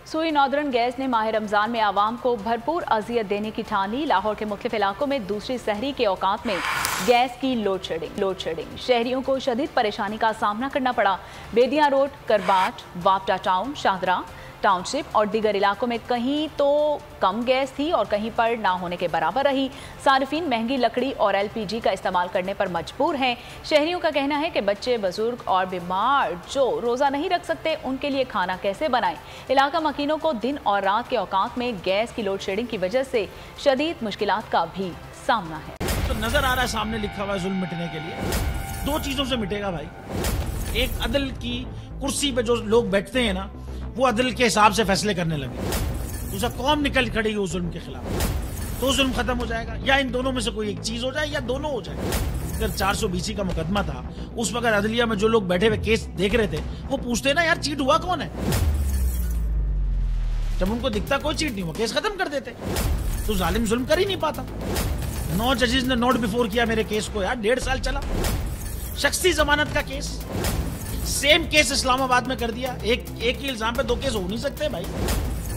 सुई northern gas ने माह रमजान में आवाम को भरपूर अजियत देने की ठान ली। लाहौर के मुख्तलिफ इलाकों में दूसरी सहरी के औकात में गैस की लोड शेडिंग शहरियों को शदीद परेशानी का सामना करना पड़ा। बेदिया रोड, करबाट, वापटा टाउन, शाहदरा टाउनशिप और दीगर इलाकों में कहीं तो कम गैस थी और कहीं पर ना होने के बराबर रही। सार्फिन महंगी लकड़ी और LPG का इस्तेमाल करने पर मजबूर हैं। शहरियों का कहना है कि बच्चे, बुजुर्ग और बीमार जो रोज़ा नहीं रख सकते, उनके लिए खाना कैसे बनाएं। इलाका मकीनों को दिन और रात के औकात में गैस की लोड शेडिंग की वजह से शदीद मुश्किलात का भी सामना है। तो नजर आ रहा है सामने लिखा हुआ है जुल्म मिटने के लिए दो चीजों से मिटेगा भाई। एक, अदल की कुर्सी पे जो लोग बैठते हैं ना, वो अदल के हिसाब से फैसले करने लगे। दूसरा, कौम निकल खड़ी उस जुल्म के खिलाफ, तो जुल्म खत्म हो जाएगा। या इन दोनों में से कोई एक चीज हो जाए या दोनों हो जाए। अगर 420 का मुकदमा था, उस वक्त अदलिया में जो लोग बैठे हुए केस देख रहे थे, वो पूछते ना यार चीट हुआ कौन है। जब उनको दिखता कोई चीट नहीं हुआ, केस खत्म कर देते। तो जालिम जुल्म कर ही नहीं पाता। 9 जजेस ने नोट बिफोर किया मेरे केस को यार, 1.5 साल चला। शख्सी जमानत का केस, सेम केस इस्लामाबाद में कर दिया। एक ही इल्जाम पे 2 केस हो नहीं सकते भाई।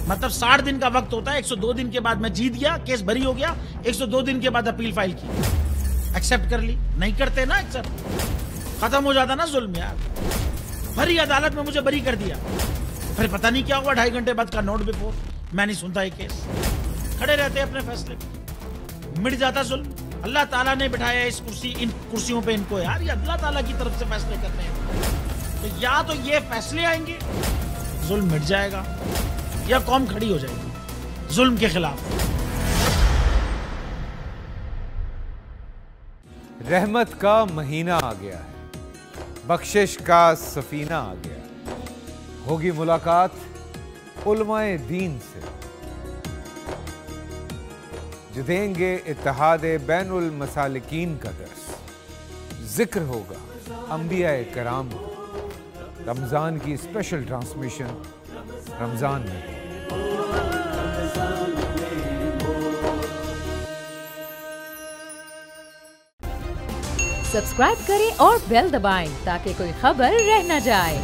मतलब 60 दिन का वक्त होता है। 102 दिन के बाद मैं जीत गया, केस भरी हो गया। 102 दिन के बाद अपील फाइल की, एक्सेप्ट कर ली। नहीं करते ना एक्सेप्ट, खत्म हो जाता ना जुल्म यार। भरी अदालत में मुझे बरी कर दिया, फिर पता नहीं क्या हुआ, 2.5 घंटे बाद का नोट बिफोर। मैं नहीं सुनता ये केस, खड़े रहते अपने फैसले पे, मिट जाता जुल्म। अल्लाह ताला ने बिठाया इन कुर्सियों पे इनको यार, ये अल्लाह ताला की तरफ से फैसले करने हैं। तो या तो ये फैसले आएंगे, जुल्म मिट जाएगा, या कौम खड़ी हो जाएगी जुल्म के खिलाफ। रहमत का महीना आ गया है, बख्शिश का सफीना आ गया। होगी मुलाकात उलमाए दीन से, जो देंगे इत्तेहादे बैनुल मसालिकीन का दर्स। जिक्र होगा अंबियाए कराम का। रमजान की स्पेशल ट्रांसमिशन रमजान में। सब्सक्राइब करें और बेल दबाएं ताकि कोई खबर रह न जाए।